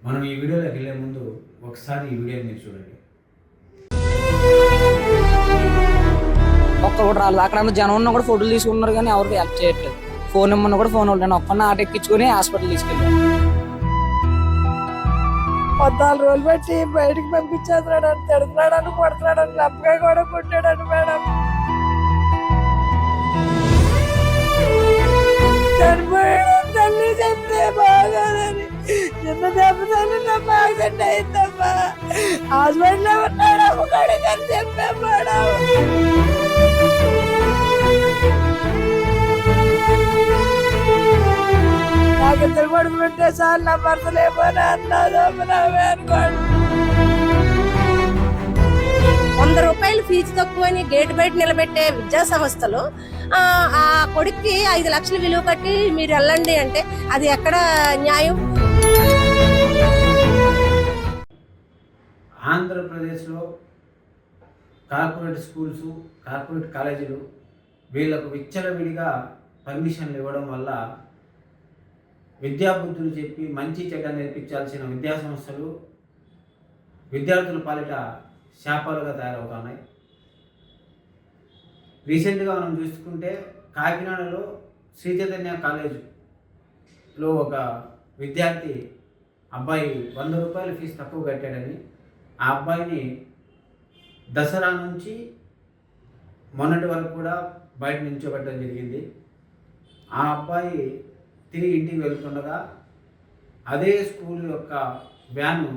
మనం ఈ వీడియోలోకి వెళ్ళే ముందు ఒకసారి ఈ వీడియోని మీరు చూడండి. ఒక్క కూడా రాలేదు. అక్కడ జనం ఉన్నా కూడా ఫోటోలు తీసుకున్నారు కానీ ఎవరికి హెల్ప్ చేయట్లేదు. ఫోన్ ఇమ్మన్నా కూడా ఫోన్ ఉంటాను. ఒక్కడిని ఆట ఎక్కించుకుని హాస్పిటల్ తీసుకెళ్ళాను. 14 రోజులు పెట్టి బయటికి పంపించేస్తున్నాడని, తిడుతున్నాడని, కొడుతున్నాడని, లప్పగా కూడా కొట్టాడని మేడం. చనిపోయాడు తల్లి చెప్తే బాగాదని చిన్న దెబ్బ తల్లి నాకు యాక్సిడెంట్ అయిందమ్మా, హాస్పిటల్లో ఉన్నాడు అమ్మకాడు అని చెప్పా మేడం. నాకు 2 కొడుకులు ఉంటే సార్ నా భర్తలేమో అన్నాడు అనుకోండి. 100 రూపాయలు ఫీజు తక్కువని గేటు బయట నిలబెట్టే విద్యా సంస్థలు ఆ కొడుక్కి 5 లక్షలు విలువ కట్టి మీరు వెళ్ళండి అంటే అది ఎక్కడ న్యాయం? ఆంధ్రప్రదేశ్లో కార్పొరేట్ స్కూల్స్, కార్పొరేట్ కాలేజీలు వీళ్ళకు విచ్చలవిడిగా పర్మిషన్లు ఇవ్వడం వల్ల విద్యాబుద్ధులు చెప్పి మంచి చెడ్డ నేర్పించాల్సిన విద్యా సంస్థలు విద్యార్థుల పాలిట శాపాలుగా తయారవుతున్నాయి. రీసెంట్గా మనం చూసుకుంటే కాకినాడలో శ్రీ చైతన్య కాలేజీలో ఒక విద్యార్థి అబ్బాయి 100 రూపాయల ఫీజు తక్కువ కట్టాడని ఆ అబ్బాయిని దసరా నుంచి మొన్నటి వరకు కూడా బయట నిల్చోబెట్టడం జరిగింది. ఆ అబ్బాయి తిరిగి ఇంటికి వెళ్తుండగా అదే స్కూల్ యొక్క వ్యాను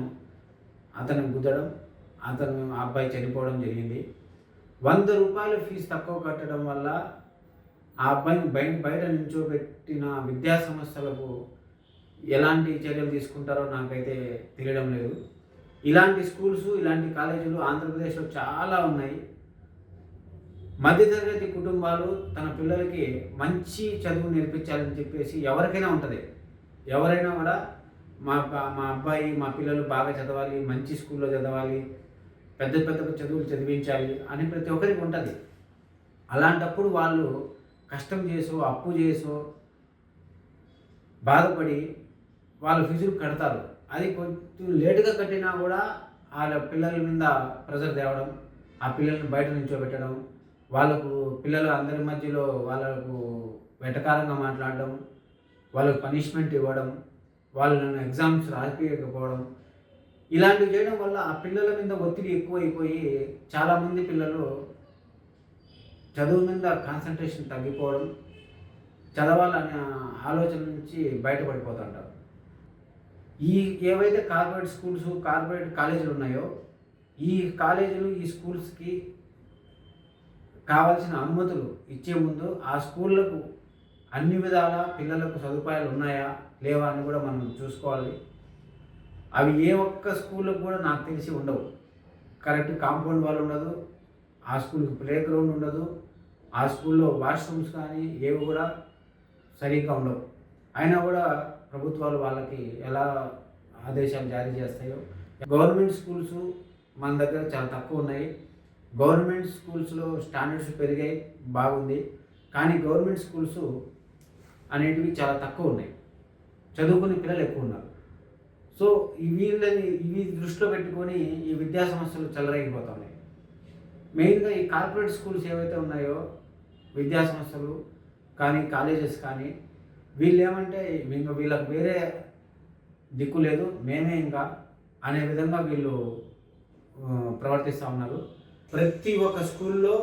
అతను గుద్దడం, ఆ అబ్బాయి చనిపోవడం జరిగింది. 100 రూపాయల ఫీజు తక్కువ కట్టడం వల్ల ఆ అబ్బాయిని బయట నిల్చోబెట్టిన విద్యా సంస్థలకు ఎలాంటి చర్యలు తీసుకుంటారో నాకైతే తెలియడం లేదు. ఇలాంటి స్కూల్స్, ఇలాంటి కాలేజీలు ఆంధ్రప్రదేశ్లో చాలా ఉన్నాయి. మధ్యతరగతి కుటుంబాలు తన పిల్లలకి మంచి చదువు నేర్పించాలని చెప్పేసి ఎవరికైనా ఉంటుంది. ఎవరైనా కూడా మా అబ్బాయి, మా పిల్లలు బాగా చదవాలి, మంచి స్కూల్లో చదవాలి, పెద్ద పెద్ద చదువులు చదివించాలి అని ప్రతి ఒక్కరికి ఉంటుంది. అలాంటప్పుడు వాళ్ళు కష్టం చేసో, అప్పు చేసో, బాధపడి వాళ్ళ ఫీజులు కడతారు. అది కొంచెం లేటుగా కట్టినా కూడా వాళ్ళ పిల్లల మీద ప్రెజర్ తేవడం, ఆ పిల్లల్ని బయట నిల్చోబెట్టడం, వాళ్ళకు పిల్లలు అందరి మధ్యలో వాళ్ళకు వెటకారంగా మాట్లాడడం, వాళ్ళకు పనిష్మెంట్ ఇవ్వడం, వాళ్ళను ఎగ్జామ్స్ రాసిపోయకపోవడం, ఇలాంటివి చేయడం వల్ల ఆ పిల్లల మీద ఒత్తిడి ఎక్కువైపోయి చాలామంది పిల్లలు చదువు మీద కాన్సన్ట్రేషన్ తగ్గిపోవడం, చదవాలనే ఆలోచన నుంచి బయటపడిపోతుంటారు. ఈ ఏవైతే కార్పొరేట్ స్కూల్స్, కార్పొరేట్ కాలేజీలు ఉన్నాయో ఈ కాలేజీలు, ఈ స్కూల్స్కి కావాల్సిన అనుమతులు ఇచ్చే ముందు ఆ స్కూళ్ళకు అన్ని విధాల పిల్లలకు సదుపాయాలు ఉన్నాయా లేవా అని కూడా మనం చూసుకోవాలి. అవి ఏ ఒక్క స్కూళ్ళకు కూడా నాకు తెలిసి ఉండవు. కరెక్ట్ కాంపౌండ్ వాల్ ఉండదు, ఆ స్కూల్కి ప్లే గ్రౌండ్ ఉండదు, ఆ స్కూల్లో వాష్రూమ్స్ కానీ ఏవి కూడా సరిగ్గా ఉండవు. అయినా కూడా ప్రభుత్వాలు వాళ్ళకి ఎలా ఆదేశాలు జారీ చేస్తాయో. గవర్నమెంట్ స్కూల్స్ మన దగ్గర చాలా తక్కువ ఉన్నాయి. గవర్నమెంట్ స్కూల్స్లో స్టాండర్డ్స్ పెరిగాయి, బాగుంది. కానీ గవర్నమెంట్ స్కూల్స్ అనేటివి చాలా తక్కువ ఉన్నాయి, చదువుకునే పిల్లలు ఎక్కువ ఉన్నారు. సో ఇవి దృష్టిలో పెట్టుకొని ఈ విద్యా సంస్థలు చెలరేగిపోతున్నాయి. మెయిన్గా ఈ కార్పొరేట్ స్కూల్స్ ఏవైతే ఉన్నాయో, విద్యా సంస్థలు కానీ, కాలేజెస్ కానీ, వీళ్ళు ఏమంటే వీళ్ళకి వేరే దిక్కు లేదు, మేమే ఇంకా అనే విధంగా వీళ్ళు ప్రవర్తిస్తూ ఉన్నారు. ప్రతి ఒక్క స్కూల్లో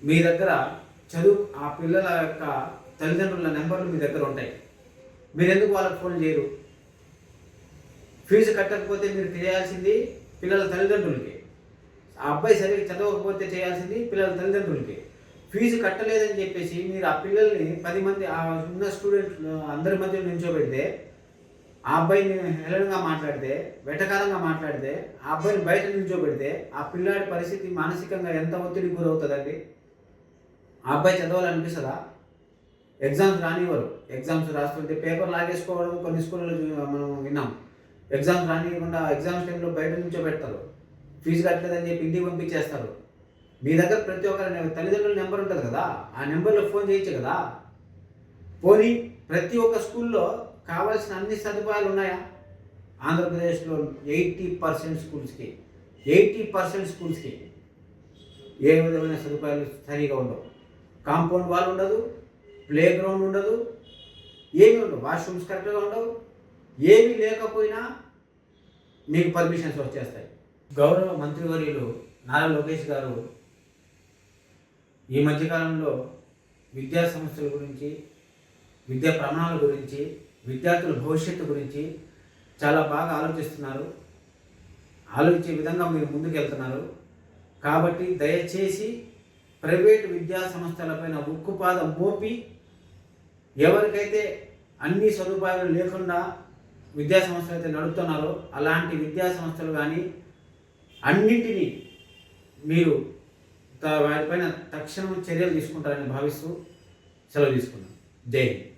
మీ దగ్గర ఆ పిల్లల యొక్క తల్లిదండ్రుల నెంబర్లు మీ దగ్గర ఉంటాయి. మీరు ఎందుకు వాళ్ళకి ఫోన్ చేయరు? ఫీజు కట్టకపోతే మీరు చేయాల్సింది పిల్లల తల్లిదండ్రులకి, ఆ అబ్బాయి సరిగ్గా చదవకపోతే చేయాల్సింది పిల్లల తల్లిదండ్రులకి. ఫీజు కట్టలేదని చెప్పేసి మీరు ఆ పిల్లల్ని 10 మంది ఆ ఉన్న స్టూడెంట్ అందరి మధ్య నిల్చోబెడితే, ఆ అబ్బాయిని హేళనగా మాట్లాడితే, వెటకారంగా మాట్లాడితే, ఆ అబ్బాయిని బయట నిల్చోబెడితే ఆ పిల్లాడి పరిస్థితి మానసికంగా ఎంత ఒత్తిడికి గురవుతుందండి? ఆ అబ్బాయి చదవాలనిపిస్తుందా? ఎగ్జామ్స్ రానివ్వరు. ఎగ్జామ్స్ రాస్తుంటే పేపర్ లాగేసుకోవడం కొన్ని స్కూళ్ళలో మనం విన్నాం. ఎగ్జామ్స్ రానివ్వకుండా ఎగ్జామ్స్ టైంలో బయట నిల్చోబెడతారు. ఫీజు కట్టలేదని చెప్పి ఇంటికి పంపించేస్తారు. మీ దగ్గర ప్రతి ఒక్కరి తల్లిదండ్రుల నెంబర్ ఉంటుంది కదా, ఆ నెంబర్లో ఫోన్ చేయొచ్చు కదా. పోనీ ప్రతి ఒక్క స్కూల్లో కావాల్సిన అన్ని సదుపాయాలు ఉన్నాయా? ఆంధ్రప్రదేశ్లో 80% స్కూల్స్కి 80% స్కూల్స్కి ఏ విధమైన సదుపాయాలు సరిగా ఉండవు. కాంపౌండ్ వాల్ ఉండదు, ప్లే గ్రౌండ్ ఉండదు, ఏమీ ఉండవు, వాష్రూమ్స్ కరెక్ట్గా ఉండవు. ఏమీ లేకపోయినా మీకు పర్మిషన్స్ వచ్చేస్తాయి. గౌరవ మంత్రివర్యులు నారా లోకేష్ గారు ఈ మధ్యకాలంలో విద్యా సంస్థల గురించి, విద్యా ప్రమాణాల గురించి, విద్యార్థుల భవిష్యత్తు గురించి చాలా బాగా ఆలోచిస్తున్నారు. ఆలోచించే విధంగా మీరు ముందుకు వెళ్తున్నారు. కాబట్టి దయచేసి ప్రైవేటు విద్యా సంస్థలపైన ఉక్కుపాదం మోపి ఎవరికైతే అన్ని సదుపాయాలు లేకుండా విద్యా సంస్థలు అయితే నడుపుతున్నారో అలాంటి విద్యా సంస్థలు కానీ అన్నింటినీ మీరు వారిపైన తక్షణం చర్యలు తీసుకుంటారని భావిస్తూ సెలవు తీసుకున్నాను. జై హింద్.